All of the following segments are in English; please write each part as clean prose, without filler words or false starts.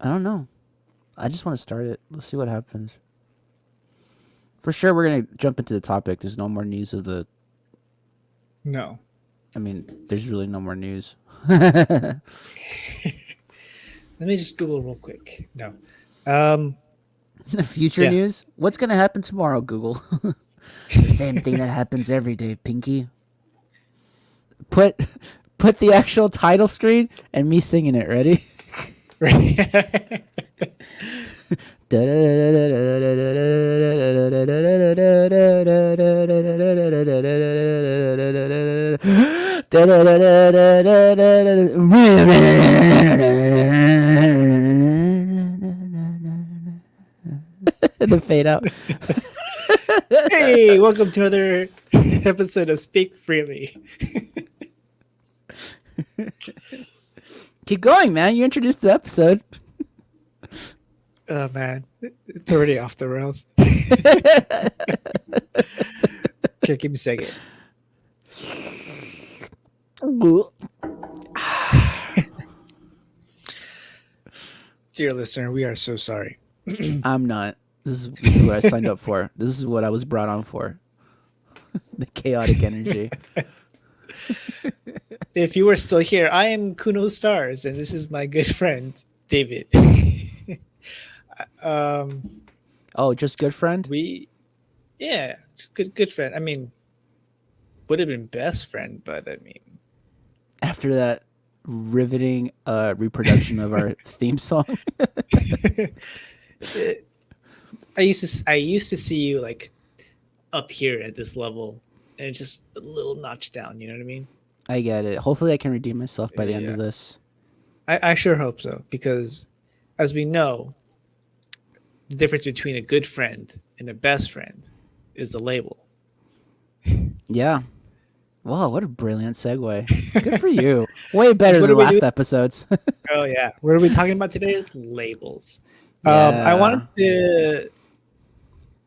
I don't know. I just want to start it. Let's see what happens. For sure, we're gonna jump into the topic. There's no more news of the. No. I mean, there's really no more news. Let me just Google real quick. No. Future Yeah. news? What's gonna happen tomorrow, Google? The same thing that happens every day, Pinky. Put put the actual title screen and me singing it. Ready? Right. The fade out. Hey, welcome to another episode of Speak Freely. Keep going, man. You introduced the episode. Oh man, it's already off the rails. Okay, give me a second. Dear listener, we are so sorry. I'm not. This is what I signed up for. This is what I was brought on for. The chaotic energy. If you were still here, I am Kuno Stars, and this is my good friend David. Oh, just good friend? Yeah, just good friend. I mean, would have been best friend, but I mean, After that riveting reproduction of our theme song. I used to see you like up here at this level, and just a little notch down. You know what I mean? I get it. Hopefully I can redeem myself by the end Yeah. of this. I sure hope so, because as we know, the difference between a good friend and a best friend is a label. Yeah. Wow, what a brilliant segue. Good for you. Way better What than are we last doing? episodes. Oh yeah, what are we talking about today? Labels. Yeah. I wanted to.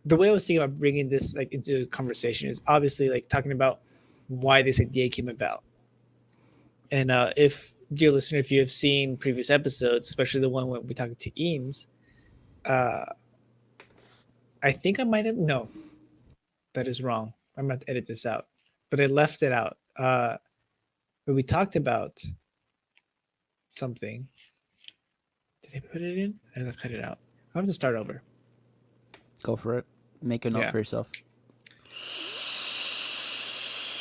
The way I was thinking about bringing this like into conversation is obviously like talking about why this idea came about. And if, dear listener, if you have seen previous episodes, especially the one when we talked to Eames, uh, I think I might have no, that is wrong. I'm going to edit this out, but I left it out. When we talked about something, did I put it in? I cut it out. I have to start over. Go for it. Make a note Yeah. for yourself.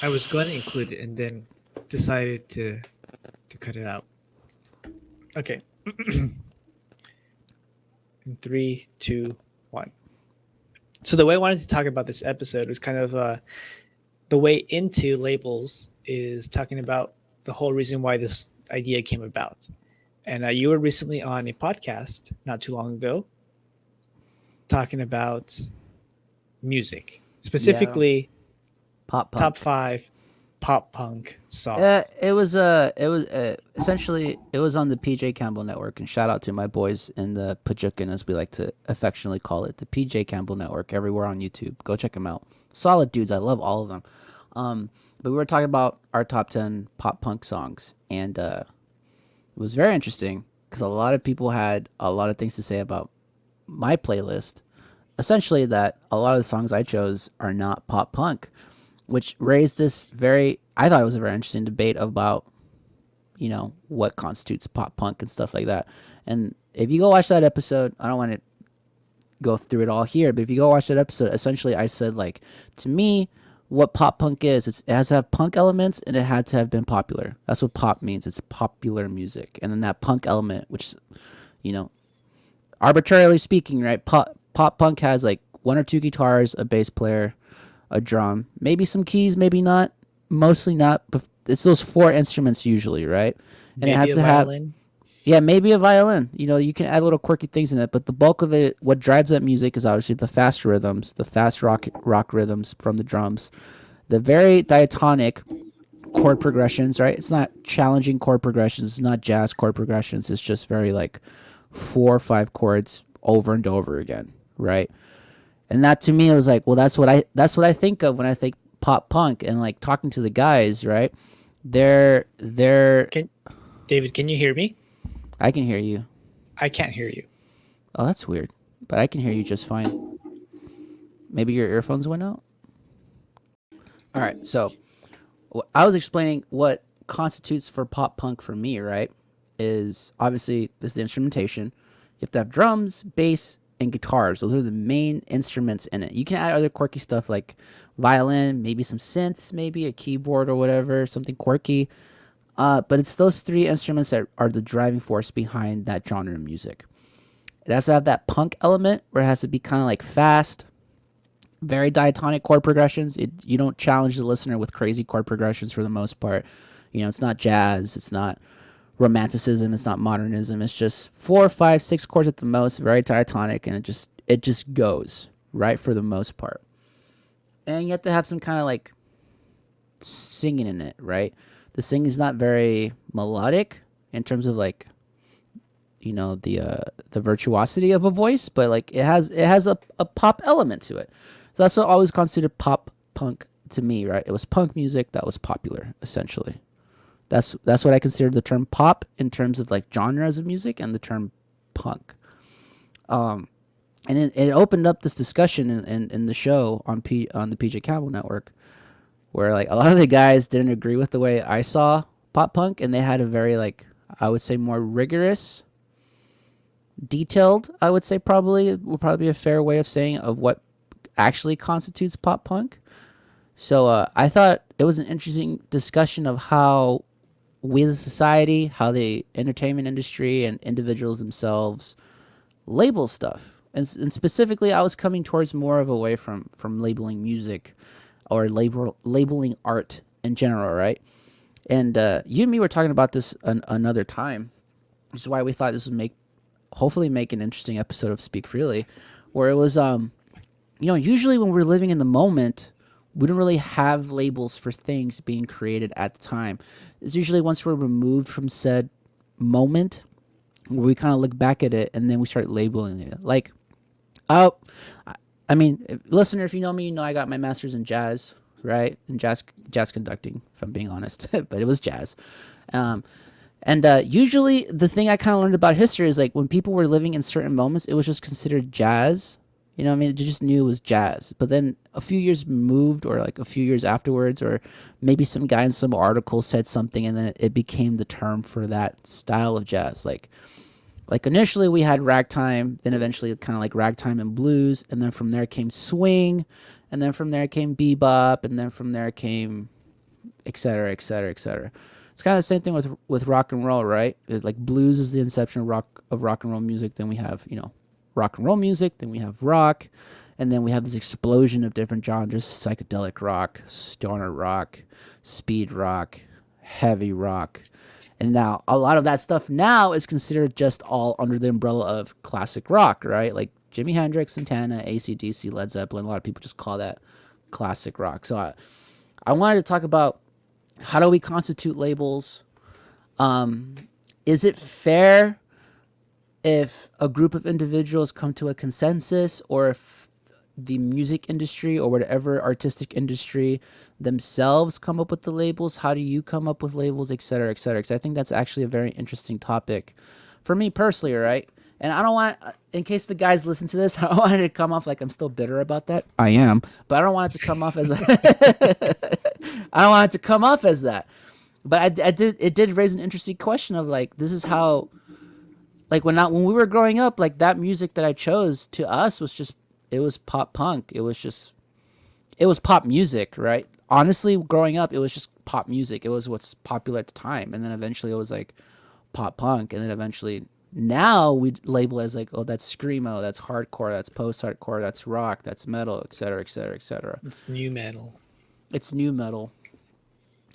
I was going to include it and then decided to cut it out. Okay. In 3, 2, 1. So the way I wanted to talk about this episode was kind of the way into labels is talking about the whole reason why this idea came about. And you were recently on a podcast not too long ago talking about music, specifically Pop punk. top 5 pop punk songs. It was essentially it was on the PJ Campbell Network, and shout out to my boys in the Pajukan, as we like to affectionately call it, the PJ Campbell Network, everywhere on YouTube. Go check them out. Solid dudes. I love all of them. But we were talking about our top 10 pop punk songs, and it was very interesting because a lot of people had a lot of things to say about my playlist. Essentially, that a lot of the songs I chose are not pop punk, which raised this I thought it was a very interesting debate about, what constitutes pop punk and stuff like that. And if you go watch that episode, I don't want to go through it all here, but if you go watch that episode, essentially I said, like, to me, what pop punk is, it has to have punk elements and it had to have been popular. That's what pop means. It's popular music. And then that punk element, which, arbitrarily speaking, right? Pop punk has like one or two guitars, a bass player, a drum, maybe some keys, maybe not, mostly not, but it's those 4 instruments usually, right? And Maybe it has a to violin. have maybe a violin. You can add little quirky things in it, but the bulk of it, what drives that music, is obviously the fast rhythms, the fast rock rhythms from the drums, the very diatonic chord progressions, right? It's not challenging chord progressions, it's not jazz chord progressions, it's just very like 4 or 5 chords over and over again, right? And that to me, it was like, well, that's what I think of when I think pop punk. And like talking to the guys, right? They're David, can you hear me? I can hear you. I can't hear you. Oh, that's weird. But I can hear you just fine. Maybe your earphones went out? All right. So I was explaining what constitutes for pop punk for me, right? Is obviously this is the instrumentation. You have to have drums, bass, and guitars. Those are the main instruments in it. You can add other quirky stuff like violin, maybe some synths, maybe a keyboard or whatever, something quirky. But it's those three instruments that are the driving force behind that genre of music. It has to have that punk element where it has to be kind of like fast, very diatonic chord progressions. You don't challenge the listener with crazy chord progressions for the most part. You know, it's not jazz, it's not romanticism, it's not modernism. It's just 4, 5, 6 chords at the most, very diatonic, and it just goes right for the most part. And you have to have some kind of like singing in it, right? The singing is not very melodic in terms of like the virtuosity of a voice, but like it has a pop element to it. So that's what always constituted pop punk to me, right? It was punk music that was popular, essentially. That's what I consider the term pop in terms of like genres of music, and the term punk. And it opened up this discussion in the show on the PJ Campbell Network, where like a lot of the guys didn't agree with the way I saw pop punk, and they had a very like I would say more rigorous, detailed, I would say probably would probably be a fair way of saying of what actually constitutes pop punk. So I thought it was an interesting discussion of how we as a society, how the entertainment industry and individuals themselves label stuff. And specifically, I was coming towards more of a way from labeling music or labeling art in general, right? And you and me were talking about this another time, which is why we thought this would hopefully make an interesting episode of Speak Freely, where it was usually when we're living in the moment, we don't really have labels for things being created at the time. It's usually once we're removed from said moment where we kind of look back at it and then we start labeling it. Like, oh, I mean, listener, if you know me, you know I got my master's in jazz, right? In jazz conducting, if I'm being honest, but it was jazz. And usually the thing I kind of learned about history is like when people were living in certain moments, it was just considered jazz. You know what I mean? You just knew it was jazz. But then a few years moved, or like a few years afterwards, or maybe some guy in some article said something, and then it became the term for that style of jazz. Like initially we had ragtime, then eventually kind of like ragtime and blues, and then from there came swing, and then from there came bebop, and then from there came et cetera, et cetera, et cetera. It's kind of the same thing with rock and roll, right? Like blues is the inception of rock and roll music. Then we have rock and roll music. Then we have rock, and then we have this explosion of different genres: psychedelic rock, stoner rock, speed rock, heavy rock, and now a lot of that stuff now is considered just all under the umbrella of classic rock, right? Like Jimi Hendrix, Santana, AC/DC, Led Zeppelin. A lot of people just call that classic rock. So I wanted to talk about how do we constitute labels? Is it fair if a group of individuals come to a consensus, or if the music industry or whatever artistic industry themselves come up with the labels? How do you come up with labels, et cetera, et cetera? Because I think that's actually a very interesting topic for me personally, right? And I don't want, in case the guys listen to this, I don't want it to come off like I'm still bitter about that. I am, but I don't want it to come off as I don't want it to come off as that. But it did raise an interesting question of like, this is how, like when we were growing up, like that music that I chose to us was just, it was pop punk. It was pop music, right? Honestly, growing up, it was just pop music. It was what's popular at the time. And then eventually it was like pop punk. And then eventually now we label it as like, oh, that's screamo, that's hardcore, that's post-hardcore, that's rock, that's metal, et cetera, et cetera, et cetera. It's new metal. It's new metal.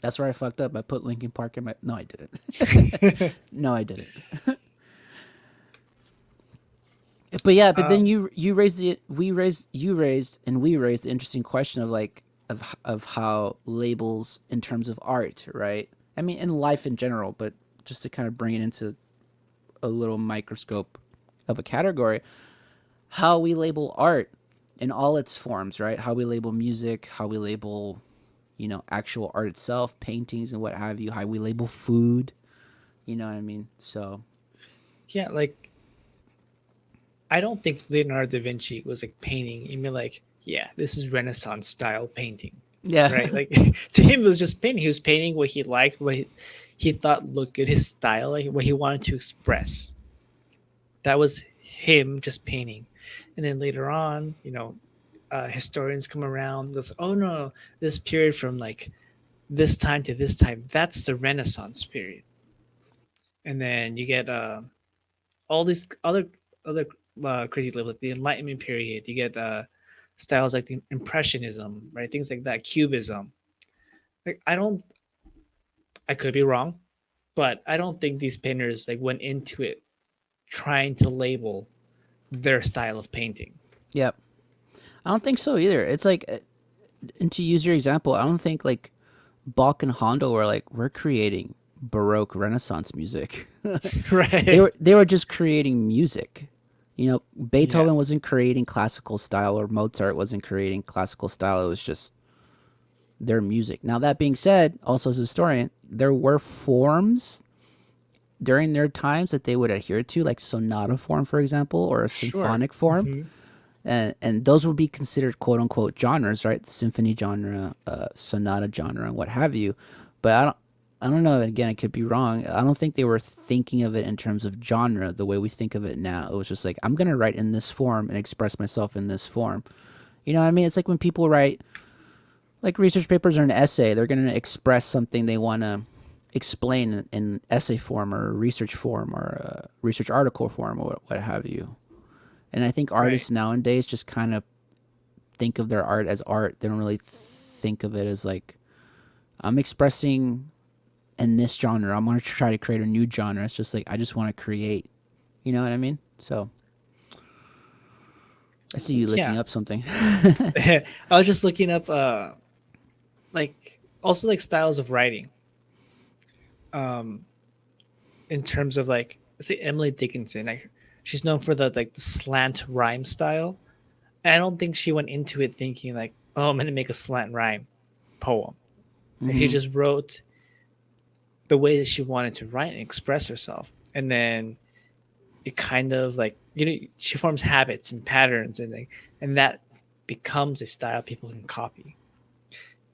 That's where I fucked up. I put Linkin Park in my... No, I didn't. No, I didn't. But yeah, but then you raised the interesting question of like of how labels in terms of art, right? I mean, in life in general, but just to kind of bring it into a little microscope of a category, how we label art in all its forms, right? How we label music, how we label, actual art itself, paintings and what have you, how we label food, you know what I mean? So Yeah, like I don't think Leonardo da Vinci was like painting. You mean like, yeah, this is Renaissance style painting, Yeah. right? Like to him, it was just painting. He was painting what he liked, he thought looked good, his style, like what he wanted to express. That was him just painting. And then later on, historians come around. Goes, oh no, this period from like this time to this time, that's the Renaissance period. And then you get all these other crazy labels like the Enlightenment period. You get styles like the Impressionism, right? Things like that, Cubism. Like I could be wrong, but I don't think these painters like went into it trying to label their style of painting. Yep. I don't think so either. It's like, and to use your example, I don't think like Bach and Handel were like, we're creating Baroque Renaissance music. Right. They were just creating music. You know, Yeah. Beethoven wasn't creating classical style, or Mozart wasn't creating classical style. It was just their music. Now that being said, also as a historian, there were forms during their times that they would adhere to, like sonata form, for example, or a Sure. symphonic form, Hmm. and those would be considered quote unquote genres, right? Symphony genre, sonata genre, and what have you. But I don't know. Again, I could be wrong. I don't think they were thinking of it in terms of genre the way we think of it now. It was just like, I'm gonna write in this form and express myself in this form. You know what I mean? It's like when people write like research papers or an essay, they're gonna express something they want to explain in essay form or research form or research article form or what have you. And I think Right. artists nowadays just kind of think of their art as art. They don't really think of it as like, I'm expressing in this genre. I'm gonna try to create a new genre. It's just like, I just want to create. You know what I mean? So I see you Yeah. looking up something. I was just looking up like also like styles of writing. Um in terms of like let's say Emily Dickinson. Like she's known for the slant rhyme style. And I don't think she went into it thinking like, oh, I'm gonna make a slant rhyme poem. Like she Hmm. just wrote the way that she wanted to write and express herself. And then it kind of like she forms habits and patterns and that becomes a style people can copy.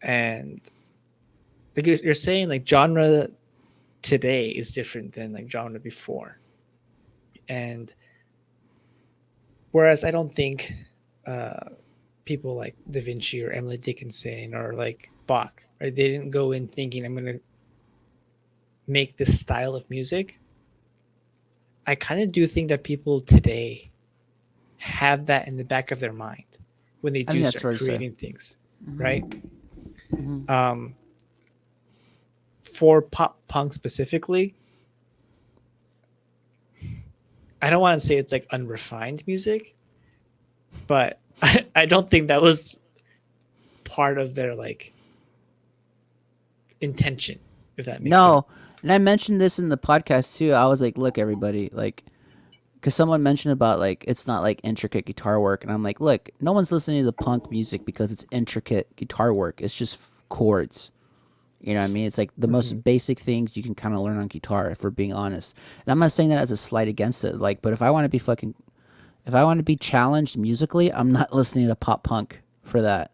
And like you're saying like genre today is different than like genre before. And whereas I don't think uh, people like Da Vinci or Emily Dickinson or like Bach, right? They didn't go in thinking I'm going to make this style of music. I kind of do think that people today have that in the back of their mind when they I think do that's start fair to say. creating things, right? Hmm. Um, for pop punk specifically, I don't want to say it's like unrefined music, but I don't think that was part of their like intention, if that makes No, sense. and I mentioned this in the podcast too. I was like, look, everybody, like, because someone mentioned about like it's not like intricate guitar work, and I'm like, look, no one's listening to the punk music because it's intricate guitar work. It's just chords. You know what I mean? It's like the Hmm. most basic things you can kind of learn on guitar, if we're being honest. And I'm not saying that as a slight against it. Like, but if I want to be challenged musically, I'm not listening to pop punk for that.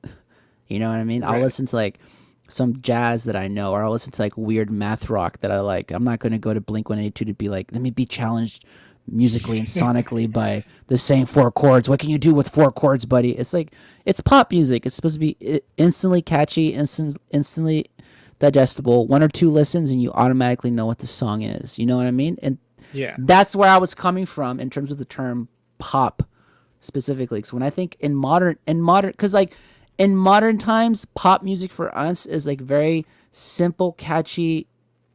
You know what I mean? I'll Right. listen to like some jazz that I know, or I'll listen to like weird math rock that I like. I'm not going to go to Blink 182 to be like, let me be challenged musically and sonically by the same four chords. What can you do with four chords, buddy? It's like, it's pop music. It's supposed to be instantly catchy, instantly digestible. One or two listens and you automatically know what the song is. You know what I mean? And Yeah. that's where I was coming from in terms of the term pop specifically. Because when I think because like in modern times, pop music for us is like very simple, catchy,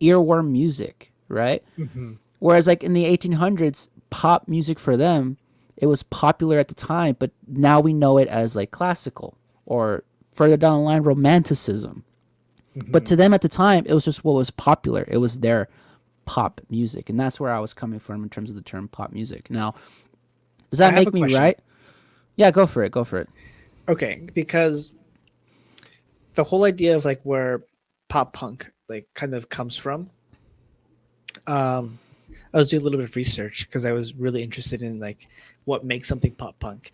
earworm music, right? Hmm. Whereas like in the 1800s, pop music for them, it was popular at the time, but now we know it as like classical or further down the line, romanticism. But Hmm. to them at the time, it was just what was popular. It was their pop music, and that's where I was coming from in terms of the term pop music. Now, does I that have a make me question. right? Yeah, go for it. Go for it. Okay, because the whole idea of like where pop punk like kind of comes from, um, I was doing a little bit of research because I was really interested in like what makes something pop punk,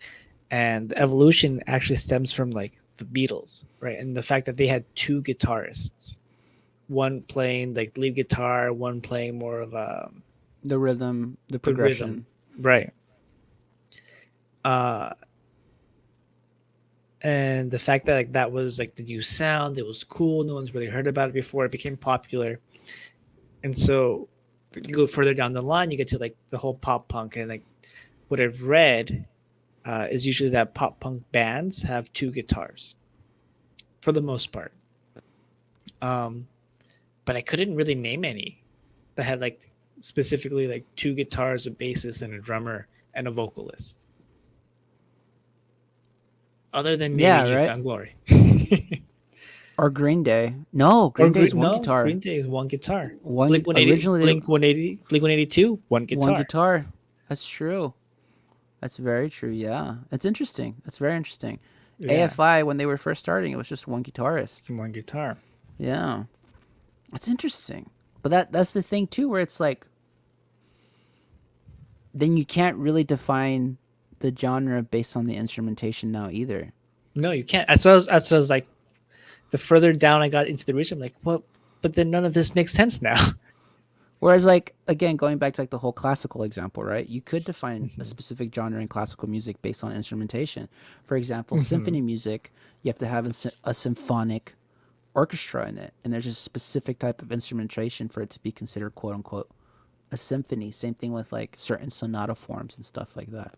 and the evolution actually stems from like the Beatles, right? And the fact that they had two guitarists, one playing like lead guitar, one playing more of The rhythm, the the rhythm, progression. right? Uh, and the fact that like that was like the new sound, it was cool. No one's really heard about it before. It became popular, and so you go further down the line, you get to like the whole pop punk, and like what I've read is usually that pop punk bands have two guitars for the most part. Um, but I couldn't really name any that had like specifically like two guitars, a bassist, and a drummer and a vocalist. Other than maybe Yeah, right. Newfound Glory. Or Green Day. No, Or Green Day is one no, guitar. Green Day is one guitar. One Blink 180, originally they, Blink 180, Blink 182, one one guitar. guitar. That's true. That's very true. Yeah, it's interesting. That's very interesting. Yeah, AFI when they were first starting, it was just one guitarist. one guitar. Yeah, it's interesting. But that's the thing too, where it's like, then you can't really define the genre based on the instrumentation now either. No, you can't. That's what I was like. The further down I got into the research, I'm like, well, but then none of this makes sense now. Whereas, like, again, going back to like the whole classical example, right? You could define a specific genre in classical music based on instrumentation. For example, symphony music, you have to have a symphonic orchestra in it, and there's a specific type of instrumentation for it to be considered "quote unquote" a symphony. Same thing with like certain sonata forms and stuff like that.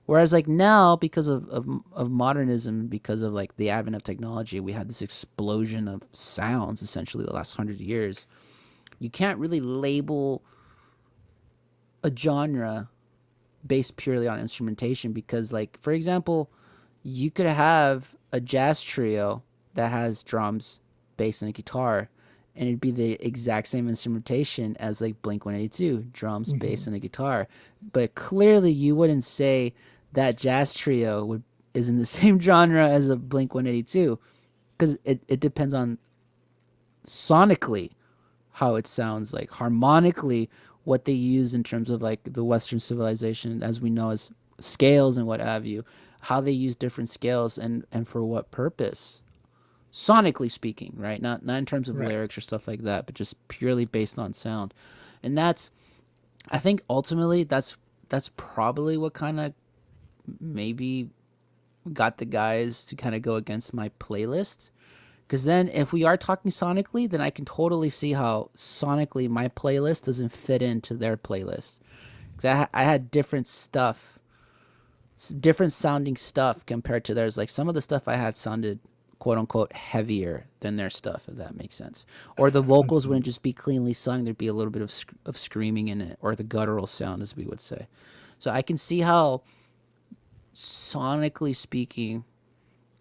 Whereas like now, because of modernism, because of like the advent of technology, we had this explosion of sounds essentially the last 100 years. You can't really label a genre based purely on instrumentation because, like, for example, you could have a jazz trio that has drums, bass, and a guitar, and it'd be the exact same instrumentation as like Blink 182, drums, bass, and a guitar. But clearly, you wouldn't say that jazz trio is in the same genre as a Blink 182 because it depends on sonically how it sounds, like harmonically what they use in terms of like the Western civilization as we know as scales and what have you, how they use different scales and for what purpose, sonically speaking, right? Not in terms of Right. lyrics or stuff like that, but just purely based on sound. And that's, I think ultimately that's probably what kind of maybe got the guys to kind of go against my playlist. Because then, if we are talking sonically, then I can totally see how sonically my playlist doesn't fit into their playlist. Because I had different stuff, different sounding stuff compared to theirs. Like some of the stuff I had sounded quote unquote heavier than their stuff, if that makes sense. Or the vocals wouldn't just be cleanly sung, there'd be a little bit of screaming in it, or the guttural sound, as we would say. So I can see how, sonically speaking,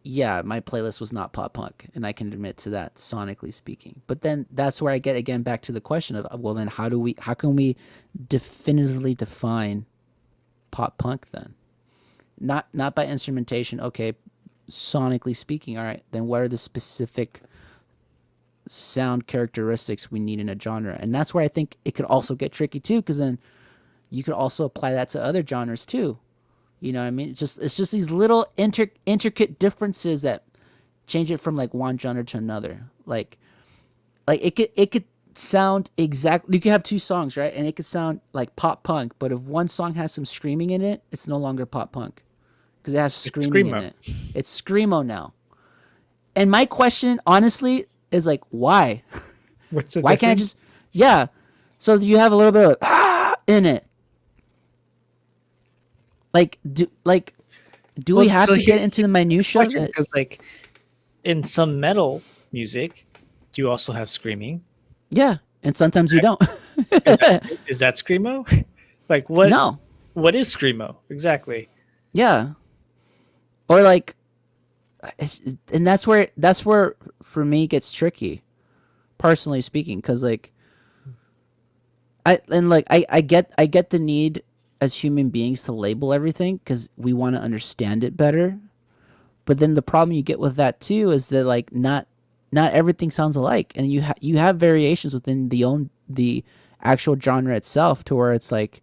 yeah, my playlist was not pop punk, and I can admit to that, sonically speaking. But then that's where I get again back to the question of, well, then how can we definitively define pop punk then? Not by instrumentation. Okay, sonically speaking, all right. Then what are the specific sound characteristics we need in a genre? And that's where I think it could also get tricky too, because then you could also apply that to other genres too. You know what I mean? It's just these little intricate differences that change it from like one genre to another. Like it could sound exactly. You could have two songs, right? And it could sound like pop punk, but if one song has some screaming in it, it's no longer pop punk because it has screaming in screamo. it. It's screamo now. And my question, honestly, is like, why? What's the Why can't I difference? just, yeah? So you have a little bit of in it. Do we Well, have so to here- get into the minutia? of it? Because like in some metal music, you also have screaming. Yeah, and sometimes you don't. Is that screamo? Like what? No. What is screamo exactly? Yeah. Or like, and that's where for me gets tricky, personally speaking, because like, I get the need as human beings to label everything because we want to understand it better. But then the problem you get with that too is that like not everything sounds alike, and you have variations within the actual genre itself, to where it's like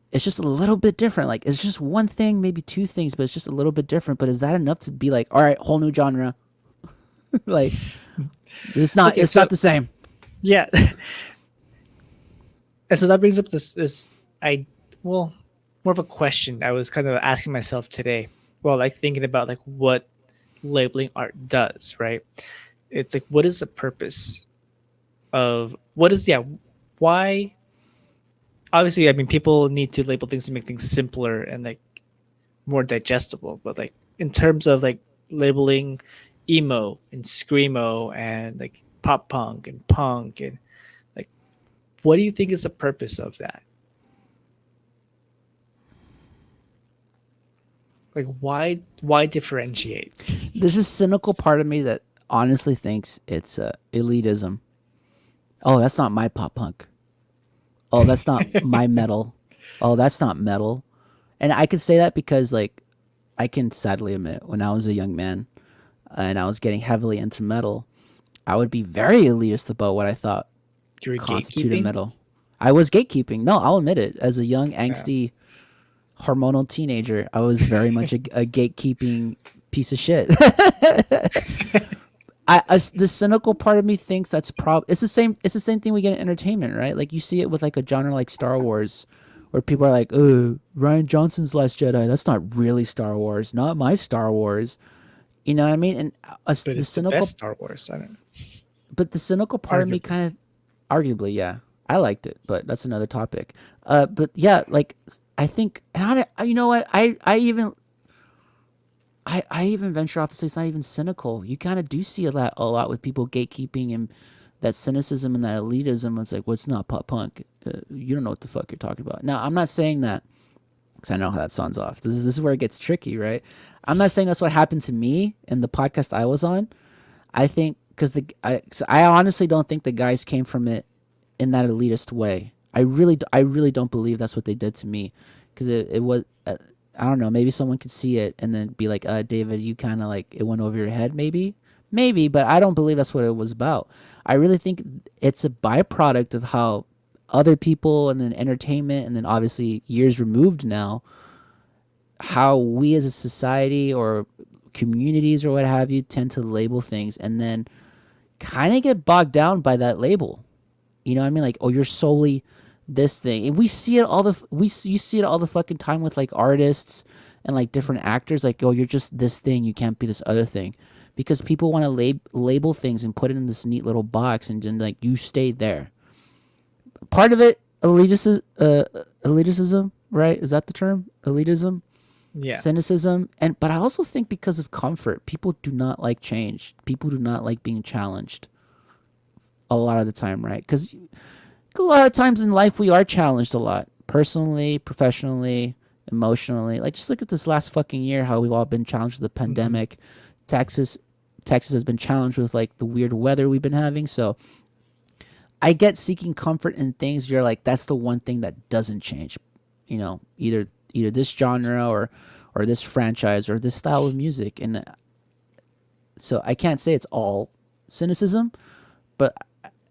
it's just a little bit different. Like it's just one thing, maybe two things, but it's just a little bit different. But is that enough to be like, all right, whole new genre? Like Okay, it's so not the same. yeah, and so that brings up this I well more of a question I was kind of asking myself today. Well, like thinking about like what labeling art does, right? It's like what is the purpose of what is why obviously I mean people need to label things to make things simpler and like more digestible, but like in terms of like labeling emo and screamo and like pop punk and like what do you think is the purpose of that? Like why differentiate? There's this cynical part of me that honestly thinks it's elitism. Oh, that's not my pop punk. Oh, that's not my metal. Oh, that's not metal. And I could say that because, like, I can sadly admit, when I was a young man and I was getting heavily into metal, I would be very elitist about what I thought You're constituted gatekeeping? metal. I was gatekeeping. No, I'll admit it. As a young, Yeah. angsty, hormonal teenager, I was very much a gatekeeping piece of shit. The cynical part of me thinks that's it's the same. It's the same thing we get in entertainment, right? Like you see it with like a genre like Star Wars, where people are like, Ryan Johnson's Last Jedi. That's not really Star Wars. Not my Star Wars." You know what I mean? And But the it's the cynical, best Star Wars. I don't know. but the cynical part of me Arguably. kind of, arguably, yeah, I liked it, but that's another topic. But yeah, like I think, and you know what? I even venture off to say it's not even cynical. You kind of do see a lot with people gatekeeping and that cynicism and that elitism. It's like, well, it's not pop punk. You don't know what the fuck you're talking about. Now, I'm not saying that because I know how that sounds off. This is where it gets tricky, right? I'm not saying that's what happened to me in the podcast I was on. I think because I honestly don't think the guys came from it in that elitist way. I really don't believe that's what they did to me, because it was. I don't know. Maybe someone could see it and then be like, David, you kind of like it went over your head, maybe, but I don't believe that's what it was about. I really think it's a byproduct of how other people and then entertainment and then obviously years removed now, how we as a society or communities or what have you tend to label things and then kind of get bogged down by that label. You know what I mean? Like, oh, you're solely this thing, and we see it all you see it all the fucking time with like artists and like different actors. Like, oh, you're just this thing. You can't be this other thing, because people want to label things and put it in this neat little box, and then like you stay there. Part of it, elitism, right? Is that the term? Elitism, Yeah. cynicism, and but I also think because of comfort, people do not like change. People do not like being challenged a lot of the time, right? Because a lot of times in life we are challenged a lot, personally, professionally, emotionally. Like just look at this last fucking year, how we've all been challenged with the Hmm. pandemic. Texas Texas has been challenged with like the weird weather we've been having. So I get seeking comfort in things. You're like, that's the one thing that doesn't change. You know, either this genre or this franchise or this style of music. And so I can't say it's all cynicism, but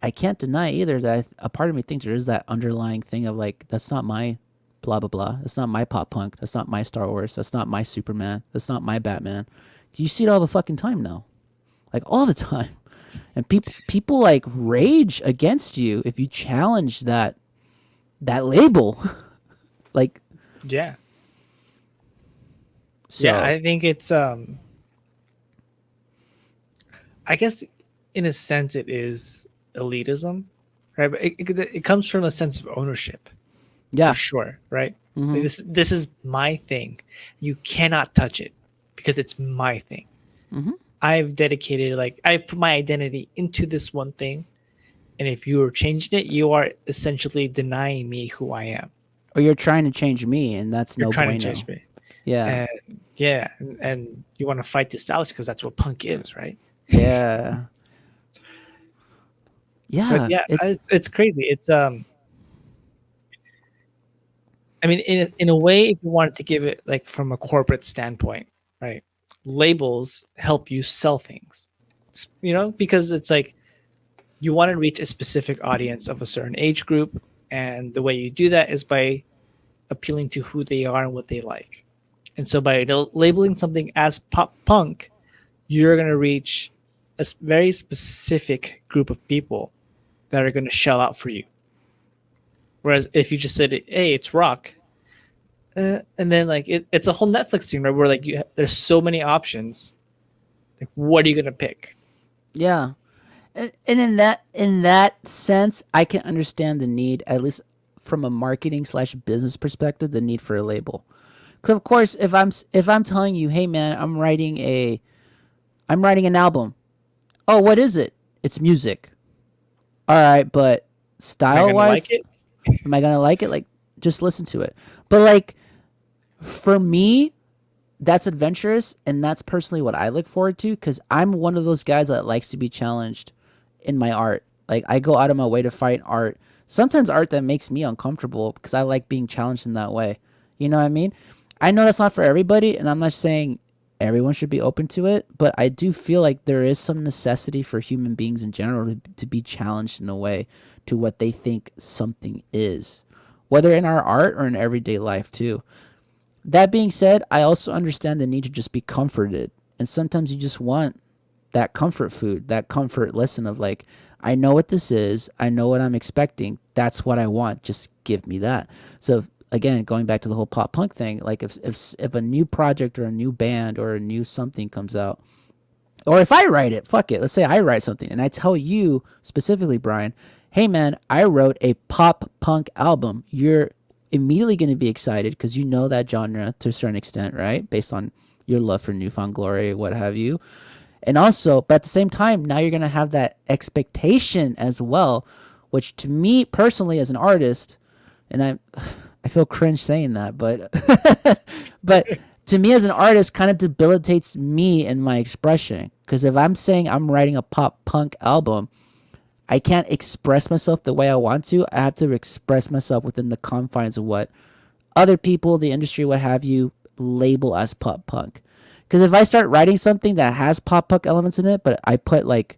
I can't deny either that a part of me thinks there is that underlying thing of like, that's not my blah blah blah. That's not my pop punk. That's not my Star Wars. That's not my Superman. That's not my Batman. Do you see it all the fucking time now? Like all the time. And people like rage against you if you challenge that label. Like Yeah. Yeah, so I think it's I guess in a sense it is elitism, right? But it comes from a sense of ownership for yeah. sure, right? Like Mhm. this is my thing. You cannot touch it because it's my thing. Mhm. I've put my identity into this one thing, and if you are changing it, you are essentially denying me who I am. Or you're trying to change me and that's You're no trying to change bueno. me, Yeah. and yeah, and you want to fight this knowledge because that's what punk is, right? Yeah. But Yeah. yeah, It's it's crazy. It's I mean, in a way, if you wanted to give it like from a corporate standpoint, right? Labels help you sell things, you know, because it's like you want to reach a specific audience of a certain age group, and the way you do that is by appealing to who they are and what they like. And so by labeling something as pop punk, you're going to reach a very specific group of people that are going to shell out for you. Whereas if you just said, "Hey, it's rock," and then like it's a whole Netflix thing, right? Where like there's so many options. Like, what are you going to pick? Yeah. And in that sense, I can understand the need, at least from a marketing slash business perspective, the need for a label. Because of course, if I'm telling you, hey man, I'm writing an album. Oh, what is it? It's music. All right, but Am I style going to like wise, it? am I gonna like it? Like, just listen to it. But like, for me, that's adventurous, and that's personally what I look forward to. Because I'm one of those guys that likes to be challenged in my art. Like, I go out of my way to find art. Sometimes art that makes me uncomfortable because I like being challenged in that way. You know what I mean? I know that's not for everybody, and I'm not saying everyone should be open to it, but I do feel like there is some necessity for human beings in general to be challenged in a way to what they think something is, whether in our art or in everyday life too. That being said, I also understand the need to just be comforted. And sometimes you just want that comfort food, that comfort listen of like, I know what this is. I know what I'm expecting. That's what I want. Just give me that. So again, going back to the whole pop punk thing, like if a new project or a new band or a new something comes out, or if I write it, fuck it. Let's say I write something and I tell you specifically, Brian, hey man, I wrote a pop punk album. You're immediately going to be excited because you know that genre to a certain extent, right? Based on your love for Newfound Glory, what have you. And also, but at the same time, now you're going to have that expectation as well, which to me personally as an artist, and I feel cringe saying that, but but to me as an artist kind of debilitates me and my expression. Because if I'm saying I'm writing a pop punk album, I can't express myself the way I want to. I have to express myself within the confines of what other people, the industry, what have you, label as pop punk. Because if I start writing something that has pop punk elements in it, but I put like,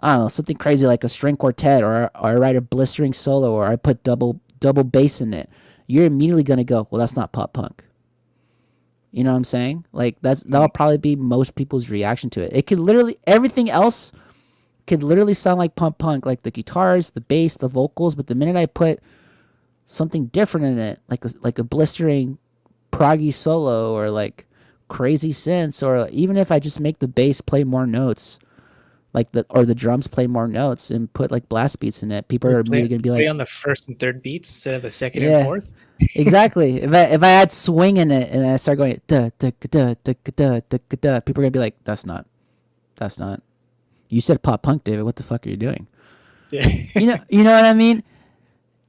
I don't know, something crazy like a string quartet, or I write a blistering solo, or I put double bass in it, you're immediately gonna go, well, that's not pop punk. You know what I'm saying? Like that'll probably be most people's reaction to it. It could literally everything else could literally sound like pop punk, like the guitars, the bass, the vocals. But the minute I put something different in it, like a blistering proggy solo, or like crazy synths, or even if I just make the bass play more notes, like the drums play more notes and put like blast beats in it, people are immediately gonna be Play like, on the first and third beats instead of the second and yeah, fourth. exactly. If I add swing in it and I start going da da da da da da da, people are gonna be like, that's not. You said pop punk, David. What the fuck are you doing? Yeah. You know what I mean?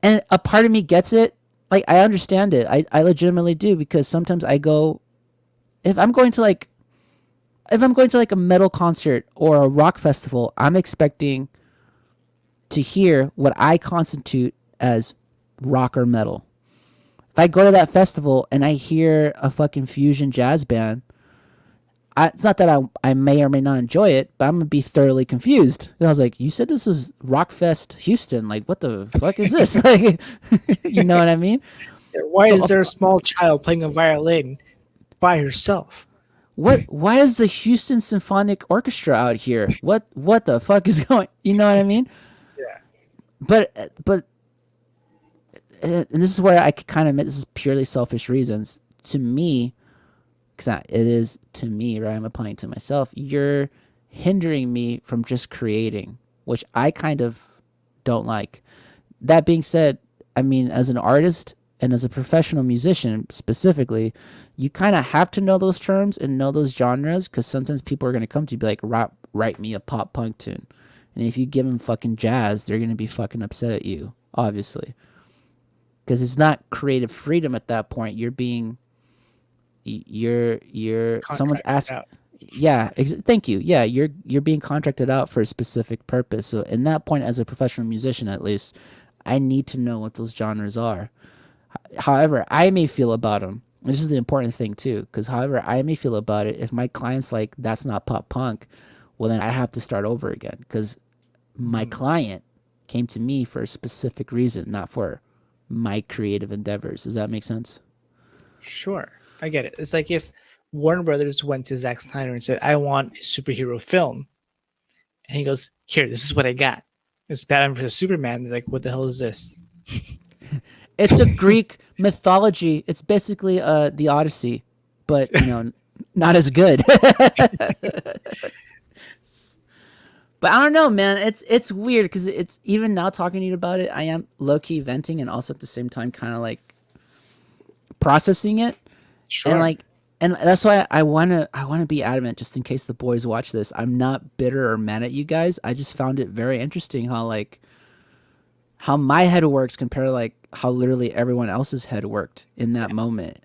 And a part of me gets it. Like I understand it. I legitimately do, because sometimes I go, if I'm going to like a metal concert or a rock festival, I'm expecting to hear what I constitute as rock or metal. If I go to that festival and I hear a fucking fusion jazz band, it's not that I may or may not enjoy it, but I'm gonna be thoroughly confused. And I was like, "You said this was Rockfest Houston. Like, what the fuck is this?" Like, you know what I mean? Why So is there a small child playing a violin by herself? what? Why is the Houston Symphonic Orchestra out here? What the fuck is going? You know what I mean? Yeah. But and this is where I could kind of admit this is purely selfish reasons. To me, because it is to me, right? I'm applying to myself. You're hindering me from just creating, which I kind of don't like. That being said, I mean, as an artist and as a professional musician specifically, you kind of have to know those terms and know those genres, because sometimes people are going to come to you and be like, write me a pop punk tune. And if you give them fucking jazz, they're going to be fucking upset at you, obviously. Because it's not creative freedom at that point. You're someone's Contracted asked. out. Yeah, thank you. Yeah, you're being contracted out for a specific purpose. So in that point, as a professional musician, at least, I need to know what those genres are. However I may feel about them, and this is the important thing too, because however I may feel about it, if my client's like, that's not pop punk, well then I have to start over again, because my client came to me for a specific reason, not for my creative endeavors. Does that make sense? Sure, I get it. It's like if Warner Brothers went to Zack Snyder and said, "I want a superhero film," and he goes, "Here, this is what I got. It's Batman versus Superman." They're like, "What the hell is this?" It's a Greek mythology. It's basically the Odyssey, but not as good. But I don't know, man. It's weird because it's even now talking to you about it. I am low key venting and also at the same time kind of like processing it, Sure. and like, and that's why I wanna be adamant just in case the boys watch this. I'm not bitter or mad at you guys. I just found it very interesting how my head works compared to like how literally everyone else's head worked in that moment.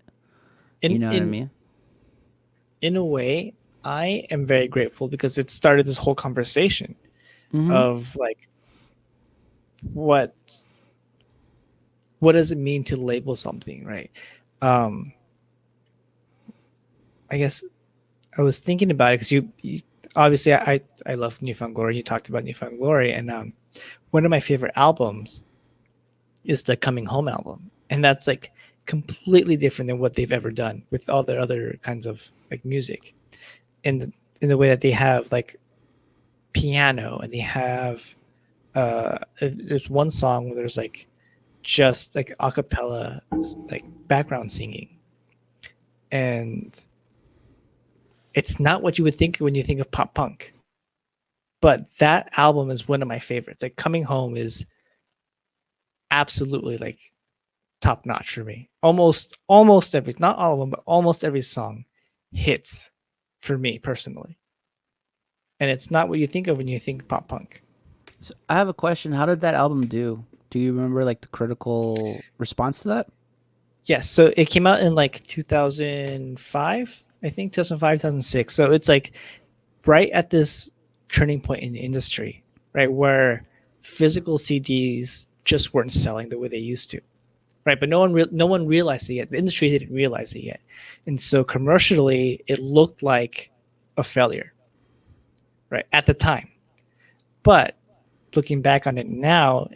You In know what I in mean? in a way, I am very grateful because it started this whole conversation Mm-hmm. of like what what does it mean to label something, right? Um, I guess I was thinking about it because you obviously I love Newfound Glory. You talked about Newfound Glory, and one of my favorite albums is the Coming Home album, and that's like completely different than what they've ever done with all their other kinds of like music, in the way that they have like piano and they have there's one song where there's like just like a cappella like background singing, and it's not what you would think when you think of pop punk, but that album is one of my favorites. Like Coming Home is absolutely like top notch for me. Almost every, not all of them, but almost every song hits for me personally. And it's not what you think of when you think pop punk. So I have a question. How did that album do? Do you remember like the critical response to that? Yes, so it came out in like 2005, I think 2005, 2006. So it's like right at this turning point in the industry, right, where physical CDs just weren't selling the way they used to, right? But no one realized it yet. The industry didn't realize it yet, and so commercially, it looked like a failure, right, at the time. But looking back on it now,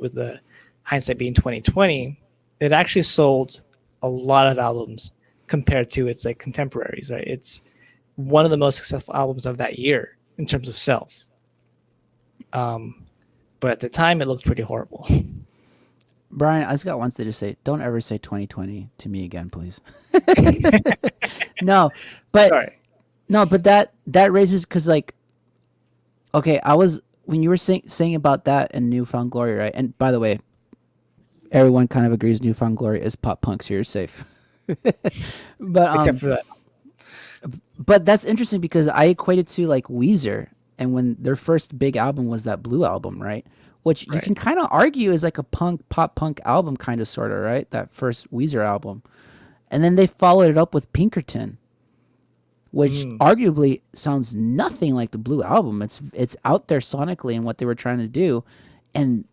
with the hindsight being 2020, it actually sold a lot of albums compared to its like contemporaries, right? It's one of the most successful albums of that year in terms of sales. Um, but at the time, it looked pretty horrible. Brian, I just got one thing to say. Don't ever say 2020 to me again, please. No, but Sorry. no, but that raises because like, okay, I was when you were saying about that and Newfound Glory, right? And by the way, everyone kind of agrees Newfound Glory is pop punk, so you're safe. but Except for that. but that's interesting because I equated to like Weezer, and when their first big album was that Blue album, right? Which you Right. can kind of argue is like a pop punk album, kind of sort of, right? That first Weezer album, and then they followed it up with Pinkerton, which Mm. arguably sounds nothing like the Blue album. It's out there sonically and what they were trying to do, and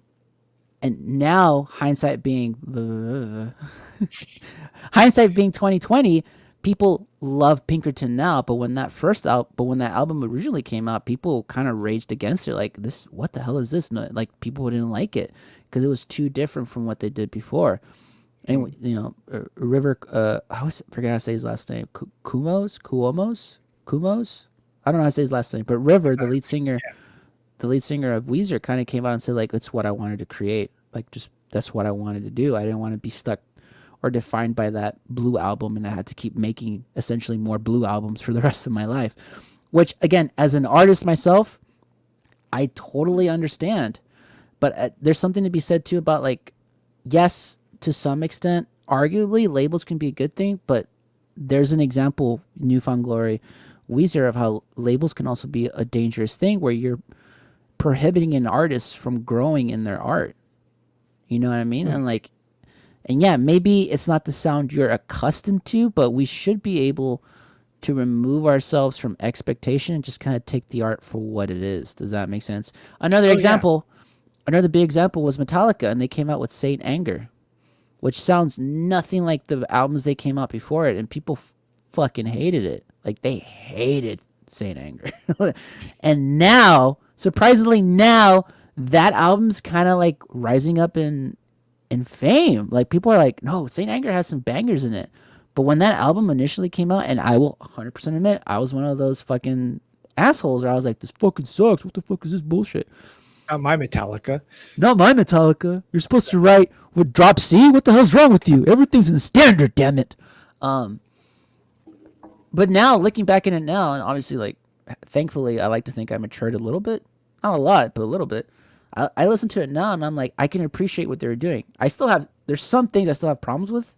now hindsight being 2020, people love Pinkerton now, but when that album originally came out, people kind of raged against it, like this, what the hell is this? No, like people didn't like it because it was too different from what they did before. And River, I always forget how to say his last name. Kumos. I don't know how to say his last name, but River, the lead singer of Weezer, kind of came out and said like, it's what I wanted to create. Like, just that's what I wanted to do. I didn't want to be stuck or defined by that Blue album, and I had to keep making essentially more Blue albums for the rest of my life. Which, again, as an artist myself, I totally understand. But there's something to be said too about like, yes, to some extent, arguably labels can be a good thing, but there's an example, Newfound Glory, Weezer, of how labels can also be a dangerous thing where you're prohibiting an artist from growing in their art. You know what I mean? Mm. And like, and yeah, maybe it's not the sound you're accustomed to, but we should be able to remove ourselves from expectation and just kind of take the art for what it is. Does that make sense? Another Oh yeah. example, another big example was Metallica, and they came out with Saint Anger, which sounds nothing like the albums they came out before it, and people fucking hated it. Like they hated Saint Anger. And now surprisingly now that album's kind of like rising up in fame. Like people are like, no, Saint Anger has some bangers in it. But when that album initially came out, and I will 100% admit, I was one of those fucking assholes where I was like, this fucking sucks. What the fuck is this bullshit? Not my Metallica. Not my Metallica. You're supposed to write with drop C? What the hell's wrong with you? Everything's in standard, damn it. Um, but now, looking back in it now, and obviously, like, thankfully, I like to think I matured a little bit. Not a lot, but a little bit. I listen to it now, and I'm like, I can appreciate what they're doing. I still have, there's some things I still have problems with.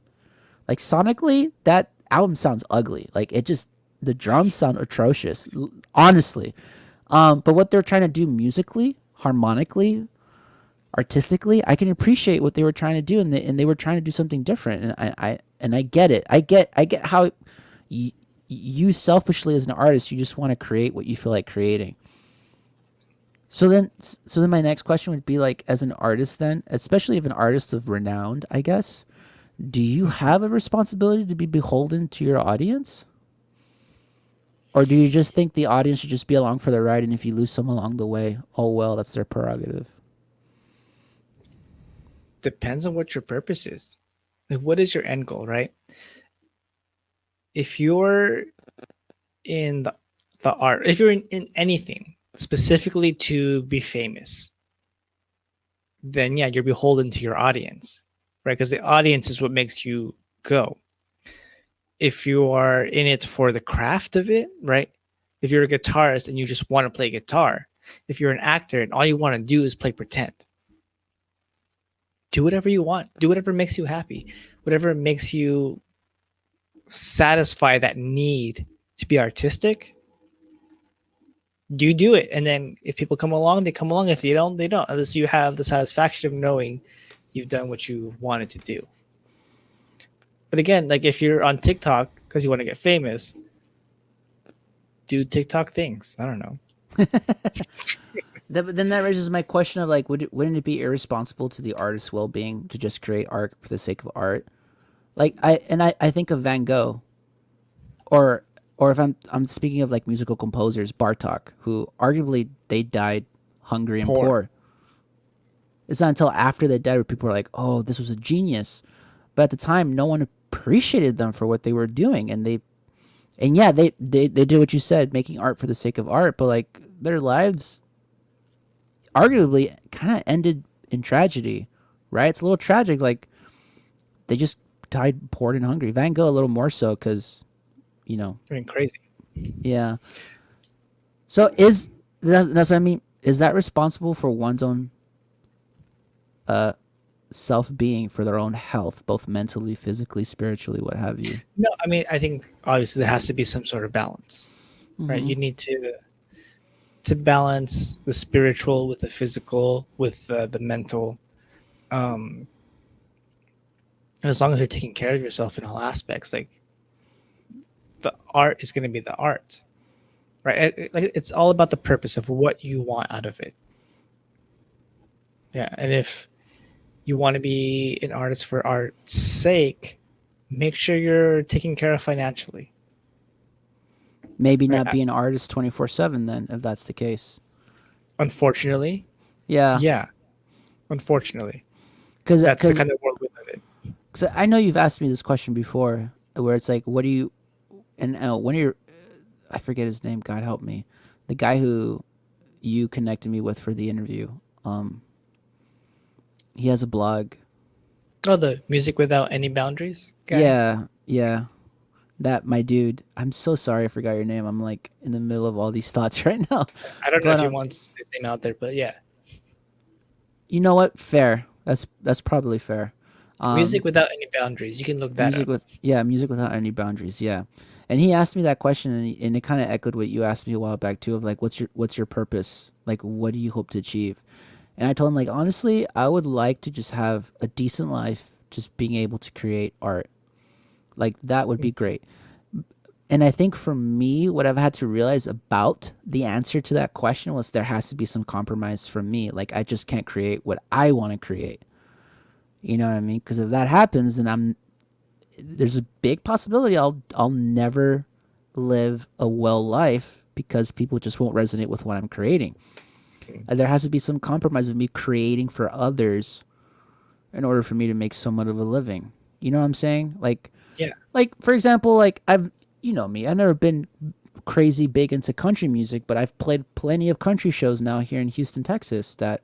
Like, sonically, that album sounds ugly. Like, it just, the drums sound atrocious, honestly. But what they're trying to do musically, harmonically, artistically, I can appreciate what they were trying to do, and they were trying to do something different, and I get it. I get how you selfishly as an artist, you just want to create what you feel like creating. So then my next question would be like, as an artist, then, especially if an artist of renown, I guess, do you have a responsibility to be beholden to your audience? Or do you just think the audience should just be along for the ride, and if you lose some along the way, oh well, that's their prerogative? Depends on what your purpose is. Like, what is your end goal, right? If you're in the art, if you're in anything specifically to be famous, then yeah, you're beholden to your audience, right? Because the audience is what makes you go. If you are in it for the craft of it, right? If you're a guitarist and you just want to play guitar, if you're an actor and all you want to do is play pretend, do whatever you want. Do whatever makes you happy. Whatever makes you satisfy that need to be artistic, you do it. And then if people come along, they come along. If they don't, they don't. Unless you have the satisfaction of knowing you've done what you wanted to do. But again, like if you're on TikTok because you want to get famous, do TikTok things. I don't know. Then that raises my question of like, wouldn't it be irresponsible to the artist's well-being to just create art for the sake of art? Like I think of Van Gogh, or if I'm speaking of like musical composers, Bartok, who arguably they died hungry and poor. It's not until after they died where people were like, oh, this was a genius. But at the time, no one appreciated them for what they were doing, and they did what you said, making art for the sake of art. But like their lives, arguably, kind of ended in tragedy, right? It's a little tragic. Like they just died poor and hungry. Van Gogh a little more so because, you know, I mean, crazy. Yeah. So that's what I mean. Is that responsible for one's own self-being, for their own health, both mentally, physically, spiritually, what have you? No, I mean, I think obviously there has to be some sort of balance, right? Mhm. You need to balance the spiritual with the physical, with the mental. And as long as you're taking care of yourself in all aspects, like the art is going to be the art, right? It's all about the purpose of what you want out of it. Yeah, and if you want to be an artist for art's sake, make sure you're taken care of financially. Maybe Right. not be an artist 24/7 then, if that's the case. Unfortunately, Yeah. yeah, unfortunately, Because that's the kind of world we live in. I know you've asked me this question before, where it's like, what do you, and when you're, I forget his name, God help me, the guy who you connected me with for the interview. He has a blog. Oh, the music without any boundaries guy? Yeah. That my dude. I'm so sorry I forgot your name. I'm like in the middle of all these thoughts right now. I don't know But if he wants his name out there, but yeah, you know what? Fair. That's probably fair. music without any boundaries. You can look that Music up. music without any boundaries. Yeah, and he asked me that question, and it kind of echoed what you asked me a while back too. Of like, what's your purpose? Like, what do you hope to achieve? And I told him like, honestly, I would like to just have a decent life, just being able to create art. Like that would be great. And I think for me, what I've had to realize about the answer to that question was there has to be some compromise from me. Like I just can't create what I want to create. You know what I mean? Because if that happens, then there's a big possibility I'll never live a well life because people just won't resonate with what I'm creating. There has to be some compromise of me creating for others in order for me to make somewhat of a living. You know what I'm saying? Yeah, Like for example, like you know me, I've never been crazy big into country music, but I've played plenty of country shows now here in Houston, Texas that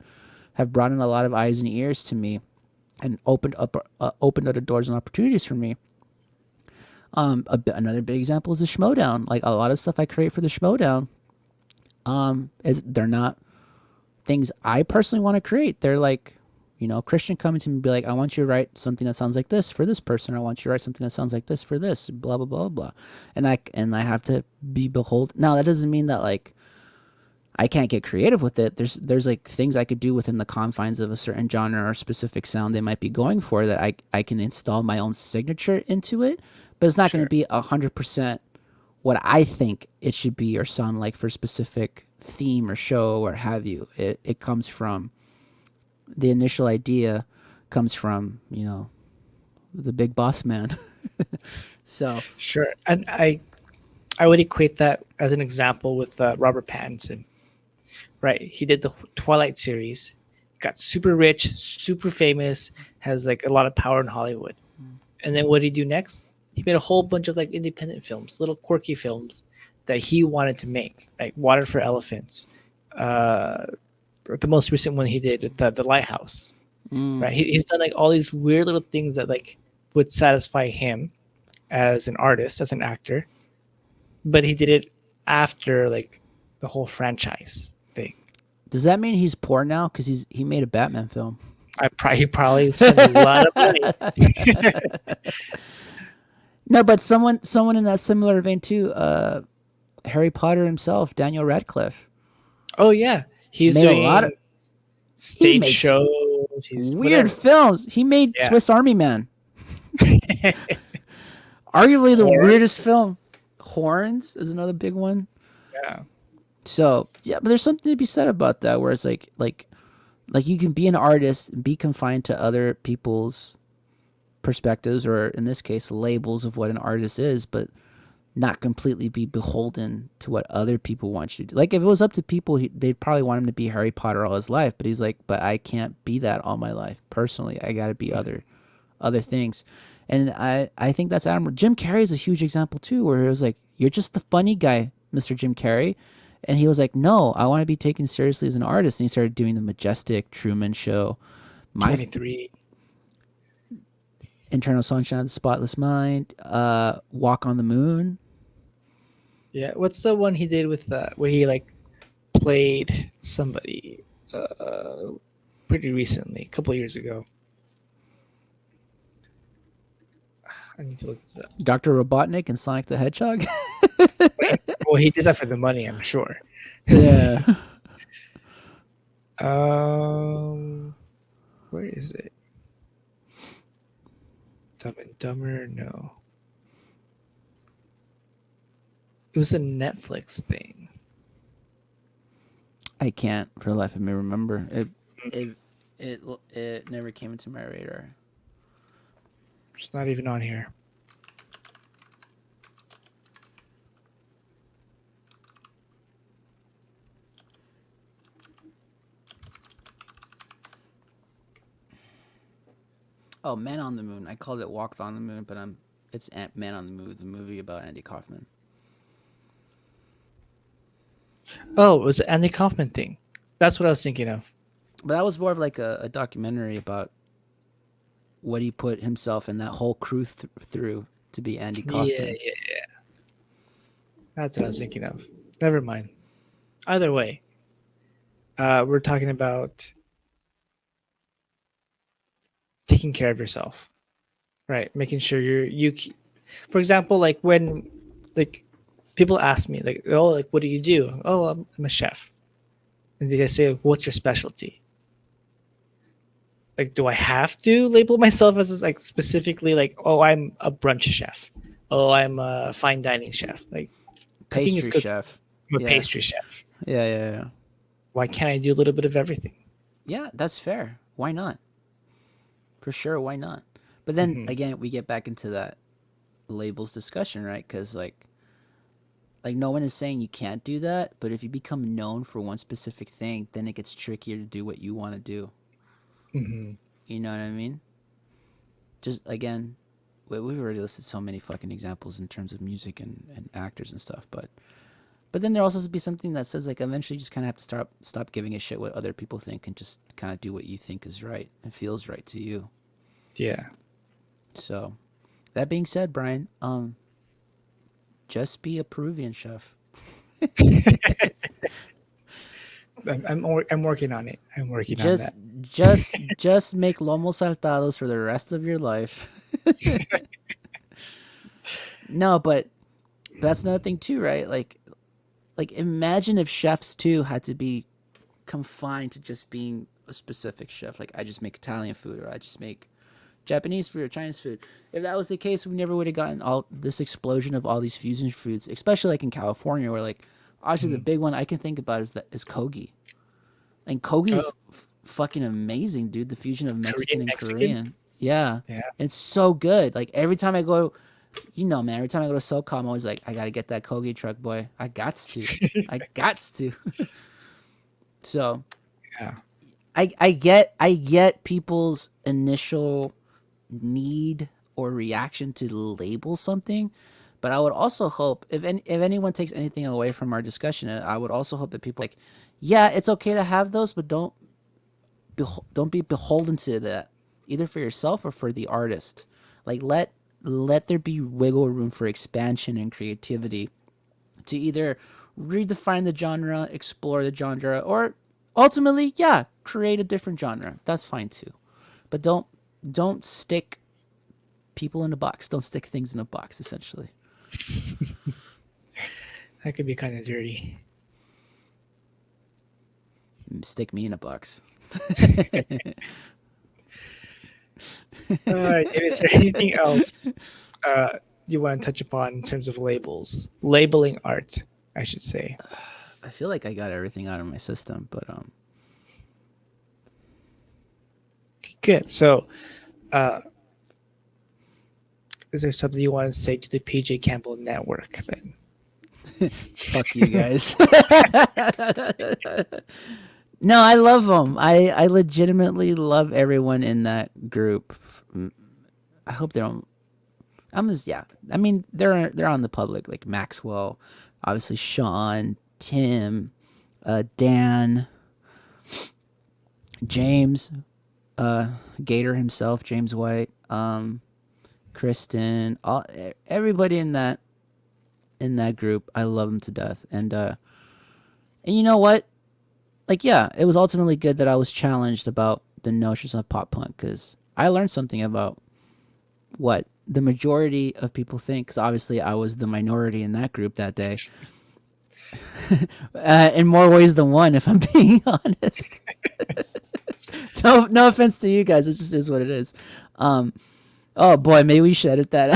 have brought in a lot of eyes and ears to me and opened other doors and opportunities for me. Another big example is the Schmodown. Like a lot of stuff I create for the Schmodown, they're not things I personally want to create. They're like, you know, Christian coming to me and be like, I want you to write something that sounds like this for this person. Or I want you to write something that sounds like this for this, blah, blah, blah, blah. And I have to be beholden. Now, that doesn't mean that like I can't get creative with it. There's like things I could do within the confines of a certain genre or specific sound they might be going for that I can install my own signature into it. But it's not going to be 100% what I think it should be or sound like for a specific theme or show or have you. It comes from the initial idea comes from, you know, the big boss man. So sure. And I would equate that as an example with Robert Pattinson. Right, he did the Twilight series, got super rich, super famous, has like a lot of power in Hollywood. And then what did he do next? He made a whole bunch of like independent films, little quirky films that he wanted to make, like Water for Elephants. The most recent one he did, the Lighthouse. Right, he's done like all these weird little things that like would satisfy him as an artist, as an actor, but he did it after like the whole franchise thing. does that mean he's poor now? Because he made a Batman film. He probably spent a lot of money. No, but someone in that similar vein too. Harry Potter himself, Daniel Radcliffe, Oh yeah, he's made doing a lot of stage makes shows. He's weird whatever. films. He made Yeah. Swiss Army Man, arguably the Horns. weirdest film. Horns is another big one. Yeah, So yeah, but there's something to be said about that, where it's like you can be an artist and be confined to other people's perspectives, or in this case, labels of what an artist is, but not completely be beholden to what other people want you to do. Like if it was up to people, they'd probably want him to be Harry Potter all his life, but he's like, but I can't be that all my life. Personally, I got to be other things. And I think that's admirable. Jim Carrey is a huge example too, where it was like, you're just the funny guy, Mr. Jim Carrey. And he was like, no, I want to be taken seriously as an artist. And he started doing The Majestic, Truman Show, My 23. Internal Sunshine of the Spotless Mind, Walk on the Moon. Yeah, what's the one he did with where he like played somebody pretty recently, a couple years ago? I need to look this up. Dr. Robotnik and Sonic the Hedgehog. Well, he did that for the money, I'm sure. Yeah. Where is it? Dumb and Dumber? No. It was a Netflix thing. I can't for the life of me remember. It never came into my radar. It's not even on here. Oh, Man on the Moon. I called it Walked on the Moon, but it's Man on the Moon, the movie about Andy Kaufman. Oh, it was the Andy Kaufman thing. That's what I was thinking of. But that was more of like a documentary about what he put himself and that whole crew through to be Andy Kaufman. Yeah. That's what I was thinking of. Never mind. Either way, we're talking about taking care of yourself, right? Making sure for example, like when like people ask me like, oh, like what do you do? Oh, I'm a chef. And they say, what's your specialty? Like, do I have to label myself as like specifically like, oh, I'm a brunch chef. Oh, I'm a fine dining chef. Like cooking is Pastry good. chef. I'm a Yeah. pastry chef. Yeah. Why can't I do a little bit of everything? Yeah, that's fair. Why not? For sure, why not? But then again, we get back into that labels discussion, right? Because like Like no one is saying you can't do that, but if you become known for one specific thing, then it gets trickier to do what you want to do. Hmm. You know what I mean? Just again, we've already listed so many fucking examples in terms of music and actors and stuff, but then there also has to be something that says like eventually you just kind of have to stop giving a shit what other people think and just kind of do what you think is right and feels right to you. Yeah. So that being said, Brian, just be a Peruvian chef. I'm working on it. I'm working on Just that. just make lomo saltados for the rest of your life. No, but that's another thing too, right? Like imagine if chefs too had to be confined to just being a specific chef. Like I just make Italian food or I just make Japanese food or Chinese food. If that was the case, we never would have gotten all this explosion of all these fusion foods, especially like in California, where like obviously the Mhm. big one I can think about is kogi. And kogi Oh, is fucking amazing, dude. The fusion of Mexican Korean and Mexican. Korean. Yeah, Yeah. it's so good. Like every time I go, you know, man. Every time I go to SoCal, I'm always like, I gotta get that kogi truck, boy. I gots to. So Yeah. I get people's initial need or reaction to label something, but I would also hope if anyone takes anything away from our discussion, I would also hope that people like, yeah, it's okay to have those, but don't be beholden to that either for yourself or for the artist. Like let there be wiggle room for expansion and creativity to either redefine the genre, explore the genre, or ultimately, yeah, create a different genre. That's fine too. But don't stick people in a box. Don't stick things in a box, essentially. That could be kind of dirty. Stick me in a box. All right. And is there anything else you want to touch upon in terms of labels? Labeling art, I should say. I feel like I got everything out of my system, but Good. So, uh, is there something you want to say to the PJ Campbell Network then? fuck you guys. No, I love them. I legitimately love everyone in that group. I hope they don't. I'm just yeah. I mean, they're on the public like Maxwell, obviously Sean, Tim, Dan, James, Gator himself, James White, Kristen, everybody in that group. I love them to death, and you know what? Like yeah, it was ultimately good that I was challenged about the notions of pop punk because I learned something about what the majority of people think. Because obviously I was the minority in that group that day, in more ways than one. If I'm being honest, no offense to you guys, it just is what it is. Um, oh boy, maybe we should edit that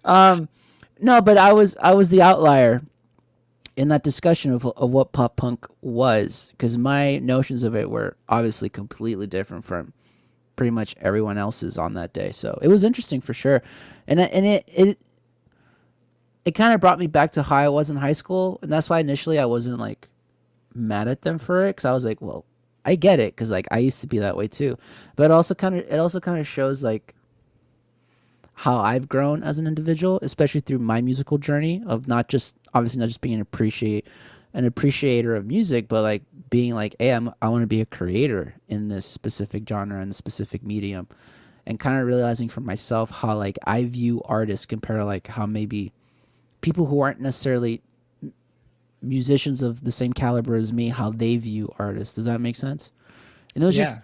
out. No, but I was the outlier in that discussion of what pop punk was because my notions of it were obviously completely different from pretty much everyone else's on that day. So it was interesting for sure, and it kind of brought me back to how I was in high school, and that's why initially I wasn't like mad at them for it because I was like, well, I get it because like I used to be that way too, but it also kind of shows like how I've grown as an individual, especially through my musical journey of not just obviously not just being an appreciator of music, but like being like, hey, I want to be a creator in this specific genre and the specific medium, and kind of realizing for myself how like I view artists compared to like how maybe people who aren't necessarily musicians of the same caliber as me, how they view artists. Does that make sense? And Yeah.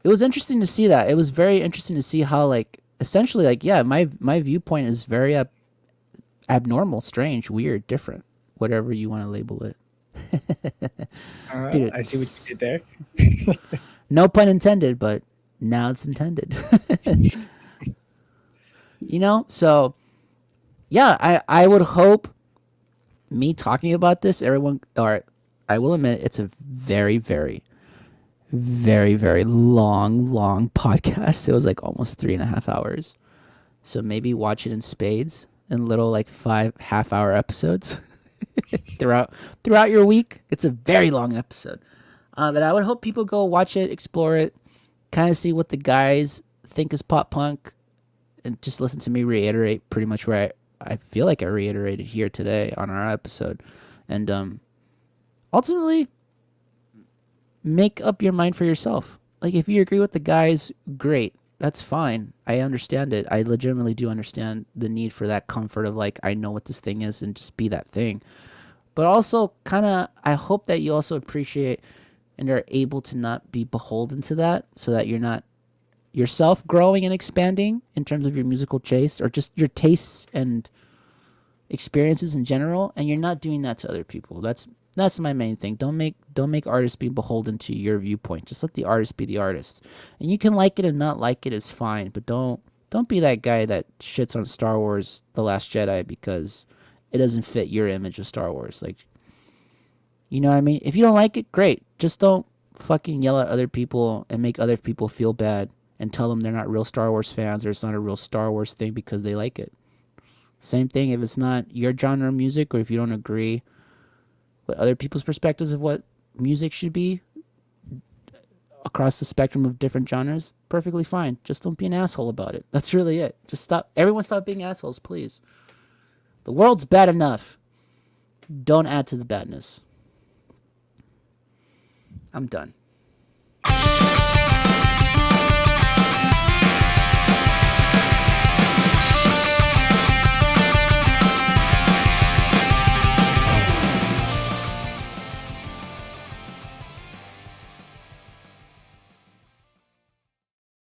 it was interesting to see that. It was very interesting to see how like essentially like yeah, my viewpoint is very abnormal, strange, weird, different, whatever you want to label it. Dude, I see what it's you did there. no pun intended, but now it's intended. You know? So, yeah, I would hope me talking about this, everyone, or I will admit, it's a very, very, very, very long podcast. It was like almost 3.5 hours. So maybe watch it in spades in little like 5 half-hour episodes throughout your week. It's a very long episode. And I would hope people go watch it, explore it, kind of see what the guys think is pop punk, and just listen to me reiterate pretty much where I feel like I reiterated here today on our episode. And ultimately, make up your mind for yourself. Like, if you agree with the guys, great. That's fine. I understand it. I legitimately do understand the need for that comfort of, like, I know what this thing is and just be that thing. But also, kind of, I hope that you also appreciate and are able to not be beholden to that, so that you're not yourself growing and expanding in terms of your musical taste or just your tastes and experiences in general, and you're not doing that to other people. That's my main thing. Don't make artists be beholden to your viewpoint. Just let the artist be the artist. And you can like it and not like it is fine, but don't be that guy that shits on Star Wars The Last Jedi because it doesn't fit your image of Star Wars. Like, you know what I mean? If you don't like it, great. Just don't fucking yell at other people and make other people feel bad and tell them they're not real Star Wars fans or it's not a real Star Wars thing because they like it. Same thing if it's not your genre of music, or if you don't agree with other people's perspectives of what music should be across the spectrum of different genres, perfectly fine. Just don't be an asshole about it. That's really it. Just stop. Everyone stop being assholes, please. The world's bad enough. Don't add to the badness. I'm done.